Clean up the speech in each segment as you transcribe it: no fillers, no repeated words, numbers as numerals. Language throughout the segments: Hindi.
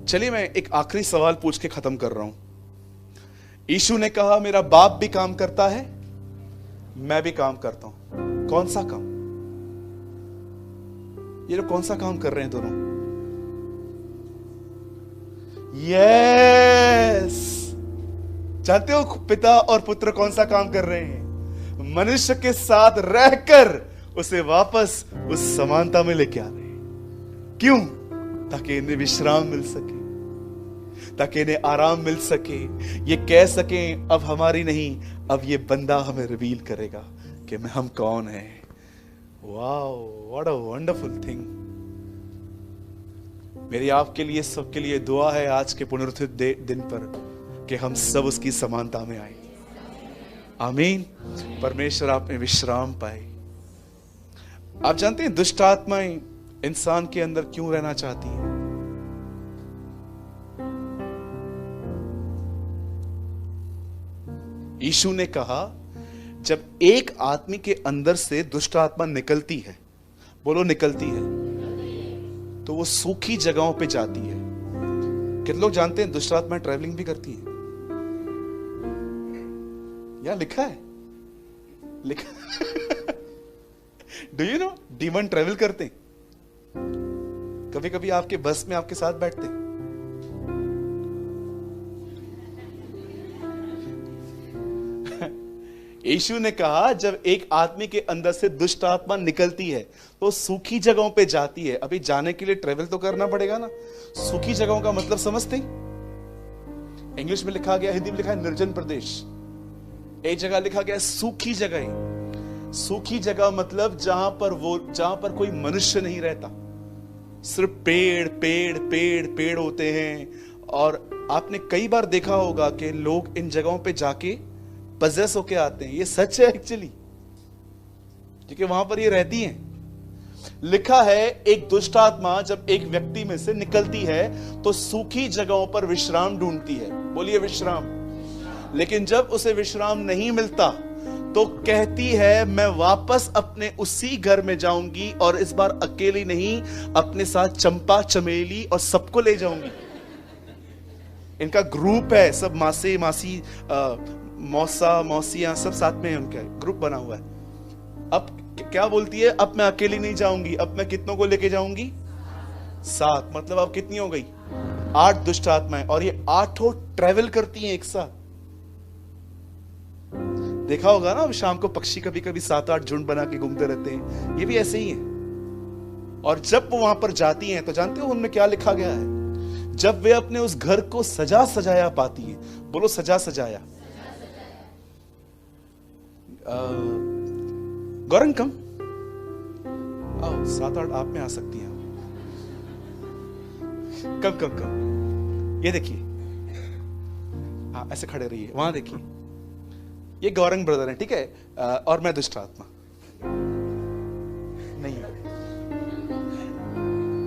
चलिए मैं एक आखिरी सवाल पूछ के खत्म कर रहा हूं। यीशु ने कहा मेरा बाप भी काम करता है, मैं भी काम करता हूं। कौन सा काम? ये लोग कौन सा काम कर रहे हैं दोनों? यस, जानते हो पिता और पुत्र कौन सा काम कर रहे हैं? मनुष्य के साथ रहकर उसे वापस उस समानता में लेके आ रहे हैं। क्यों? ताकि इन्हें विश्राम मिल सके, ताकि इन्हें आराम मिल सके। ये कह सके अब हमारी नहीं, अब ये बंदा हमें रिवील करेगा कि हम कौन हैं। Wow, what a wonderful thing. मेरी आपके लिए, सबके लिए दुआ है आज के पुनरुत्थित दिन पर कि हम सब उसकी समानता में आए। आमीन। परमेश्वर आप में विश्राम पाए। आप जानते हैं दुष्ट आत्माएं इंसान के अंदर क्यों रहना चाहती हैं? यीशु ने कहा जब एक आदमी के अंदर से दुष्ट आत्मा निकलती है, बोलो निकलती है, तो वो सूखी जगहों पे जाती है। कितने लोग जानते हैं दुष्ट आत्मा ट्रैवलिंग भी करती है? या लिखा है, लिखा do you know demon travel करते हैं? कभी कभी आपके बस में आपके साथ बैठते हैं। यीशु ने कहा जब एक आदमी के अंदर से दुष्ट आत्मा निकलती है तो सूखी जगहों पे जाती है। अभी जाने के लिए ट्रेवल तो करना पड़ेगा ना। सूखी जगहों का मतलब समझते हैं? इंग्लिश में लिखा गया, हिंदी में लिखा है निर्जन प्रदेश। एक जगह लिखा गया सूखी जगह। सूखी जगह मतलब जहां पर कोई मनुष्य नहीं रहता, सिर्फ पेड़ पेड़ पेड़ पेड़ होते हैं। और आपने कई बार देखा होगा कि लोग इन जगहों पे जाके पजेस होके आते हैं। ये सच है एक्चुअली, क्योंकि वहां पर ये रहती हैं। लिखा है एक दुष्ट आत्मा जब एक व्यक्ति में से निकलती है तो सूखी जगहों पर विश्राम ढूंढती है। बोलिए विश्राम। लेकिन जब उसे विश्राम नहीं मिलता तो कहती है मैं वापस अपने उसी घर में जाऊंगी, और इस बार अकेली नहीं, अपने साथ चंपा चमेली और सबको ले जाऊंगी। इनका ग्रुप है, सब मासी मासी मौसा मौसियां सब साथ में है, उनका ग्रुप बना हुआ है। अब क्या बोलती है? अब मैं अकेली नहीं जाऊंगी, अब मैं कितनों को लेके जाऊंगी? 7। मतलब अब कितनी हो गई? 8 दुष्ट आत्माएं, और ये 8 ट्रेवल करती हैं एक साथ। देखा होगा ना शाम को पक्षी कभी कभी 7-8 झुंड बना के घूमते रहते हैं, ये भी ऐसे ही है। और जब वो वहां पर जाती हैं तो जानते हो उनमें क्या लिखा गया है? जब वे अपने उस घर को सजा सजाया पाती है, बोलो सजा सजाया। गौरंग कम आओ, 7-8 आप में आ सकती हैं। कम कम कम, ये देखिए, हाँ ऐसे खड़े रहिए, वहां देखिए, ये गौरंग ब्रदर है, ठीक है। और मैं दुष्ट आत्मा नहीं,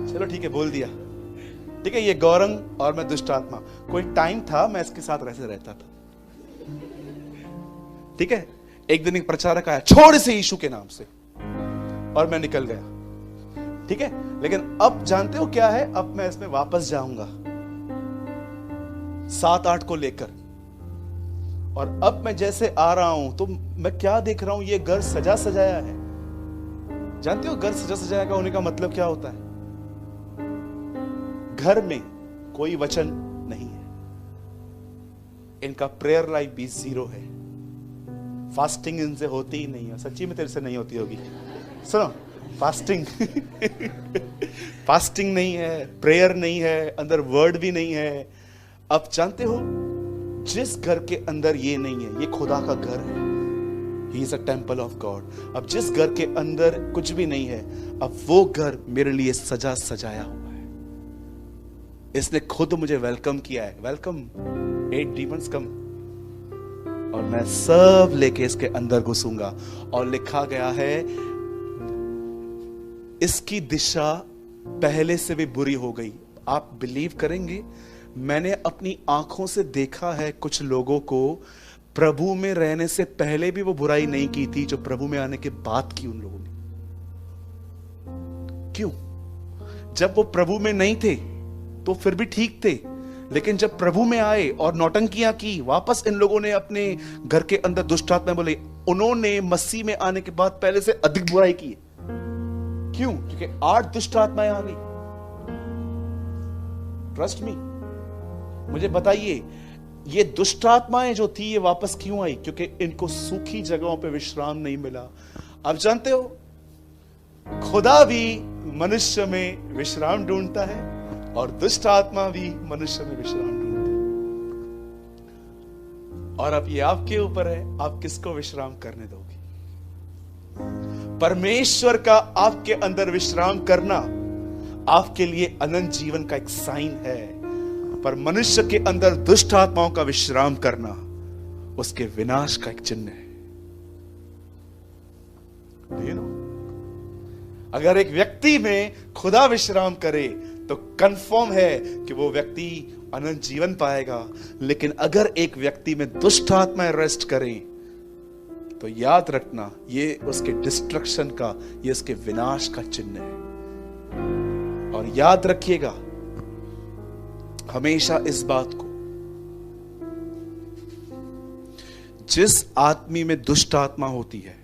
चलो ठीक है बोल दिया, ठीक है। ये गौरंग और मैं दुष्ट आत्मा। कोई टाइम था मैं इसके साथ ऐसे रहता था, ठीक है। एक दिन एक प्रचारक आया, छोड़ इसे यीशु के नाम से, और मैं निकल गया, ठीक है। लेकिन अब जानते हो क्या है? अब मैं इसमें वापस जाऊंगा 7-8 को लेकर। और अब मैं जैसे आ रहा हूं तो मैं क्या देख रहा हूं? ये घर सजा सजाया है। जानते हो घर सजा सजाया का होने का मतलब क्या होता है? घर में कोई वचन नहीं है, इनका प्रेयर लाइफ भी 0 है, फास्टिंग इनसे होती ही नहीं है। सच्ची में तेरे से नहीं होती होगी, सुनो, फास्टिंग फास्टिंग नहीं है, प्रेयर नहीं है, अंदर वर्ड भी नहीं है। अब जानते हो जिस घर के अंदर ये नहीं है, ये खुदा का घर है, he is a temple of God. अब जिस घर के अंदर कुछ भी नहीं है, अब वो घर मेरे लिए सजा सजाया हुआ है। इसने खुद मुझे वेलकम किया है, वेलकम 8 डीमंस कम, और मैं सब लेके इसके अंदर घुसूंगा। और लिखा गया है इसकी दिशा पहले से भी बुरी हो गई। आप बिलीव करेंगे, मैंने अपनी आंखों से देखा है कुछ लोगों को प्रभु में रहने से पहले भी वो बुराई नहीं की थी जो प्रभु में आने के बाद की उन लोगों ने। क्यों? जब वो प्रभु में नहीं थे तो फिर भी ठीक थे, लेकिन जब प्रभु में आए और नौटंकियां की, वापस इन लोगों ने अपने घर के अंदर दुष्ट आत्मा बोले, उन्होंने मसीह में आने के बाद पहले से अधिक बुराई की। क्यों? क्योंकि 8 दुष्ट आत्माएं आ गई। ट्रस्ट मी, मुझे बताइए ये दुष्ट आत्माएं जो थी ये वापस क्यों आई? क्योंकि इनको सूखी जगहों पे विश्राम नहीं मिला। आप जानते हो खुदा भी मनुष्य में विश्राम ढूंढता है और दुष्ट आत्मा भी मनुष्य में विश्राम ढूंढता है। और अब ये आपके ऊपर है, आप किसको विश्राम करने दोगे। परमेश्वर का आपके अंदर विश्राम करना आपके लिए अनंत जीवन का एक साइन है, पर मनुष्य के अंदर दुष्ट आत्माओं का विश्राम करना उसके विनाश का एक चिन्ह है। you know? अगर एक व्यक्ति में खुदा विश्राम करे तो कंफर्म है कि वो व्यक्ति अनंत जीवन पाएगा, लेकिन अगर एक व्यक्ति में दुष्ट आत्माएं रेस्ट करें तो याद रखना ये उसके डिस्ट्रक्शन का, ये उसके विनाश का चिन्ह है। और याद रखिएगा हमेशा इस बात को, जिस आदमी में दुष्ट आत्मा होती है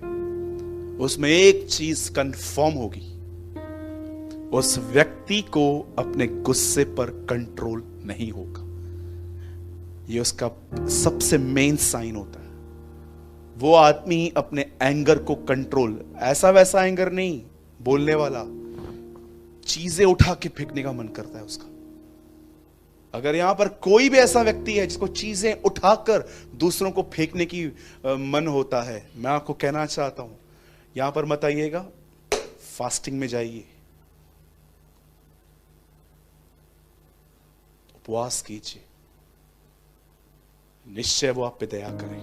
उसमें एक चीज कंफर्म होगी, उस व्यक्ति को अपने गुस्से पर कंट्रोल नहीं होगा। ये उसका सबसे मेन साइन होता है। वो आदमी अपने एंगर को कंट्रोल, ऐसा वैसा एंगर नहीं, बोलने वाला, चीजें उठा के फेंकने का मन करता है उसका। अगर यहां पर कोई भी ऐसा व्यक्ति है जिसको चीजें उठाकर दूसरों को फेंकने की मन होता है, मैं आपको कहना चाहता हूं यहां पर मत आइएगा, फास्टिंग में जाइए, उपवास कीजिए, निश्चय वो आप पे दया करें।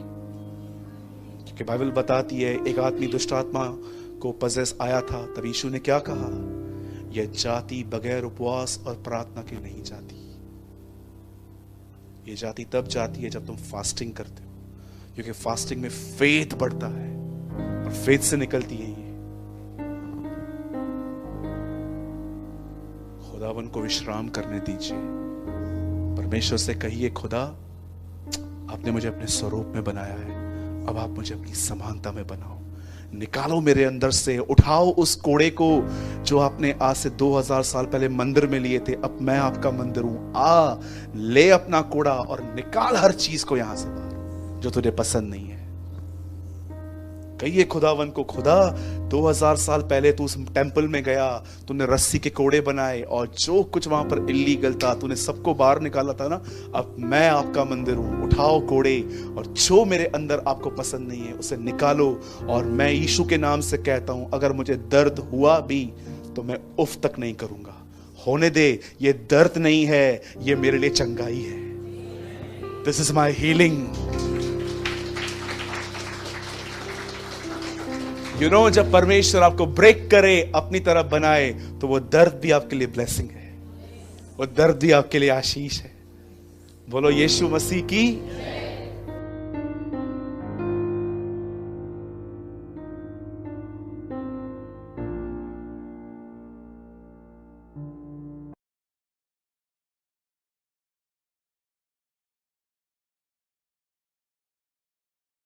क्योंकि बाइबल बताती है एक आदमी दुष्ट आत्मा को पजेस आया था, तब यीशु ने क्या कहा, यह जाति बगैर उपवास और प्रार्थना के नहीं जाती। ये जाति तब जाती है जब तुम फास्टिंग करते हो, क्योंकि फास्टिंग में फेथ बढ़ता है और फेथ से निकलती है ये। खुदावन को विश्राम करने दीजिए। परमेश्वर से कहिए, खुदा आपने मुझे अपने स्वरूप में बनाया है, अब आप मुझे अपनी समानता में बनाओ, निकालो मेरे अंदर से, उठाओ उस कोड़े को जो आपने आज से 2000 साल पहले मंदिर में लिए थे। अब मैं आपका मंदिर हूं, ले अपना कोड़ा और निकाल हर चीज को यहां से बाहर जो तुझे पसंद नहीं है। कहिए खुदावन को, खुदा 2000 साल पहले तू उस टेंपल में गया, तूने रस्सी के कोड़े बनाए और जो कुछ वहां पर इल्लीगल था तूने सबको बाहर निकाला था ना, अब मैं आपका मंदिर हूं, उठाओ कोड़े और जो मेरे अंदर आपको पसंद नहीं है उसे निकालो। और मैं यीशु के नाम से कहता हूं, अगर मुझे दर्द हुआ भी तो मैं उफ तक नहीं करूंगा, होने दे, ये दर्द नहीं है, ये मेरे लिए चंगाई है। This is my healing. You know, जब परमेश्वर आपको ब्रेक करे, अपनी तरफ बनाए, तो वो दर्द भी आपके लिए ब्लेसिंग है, वो दर्द भी आपके लिए आशीष है। बोलो यीशु मसीह की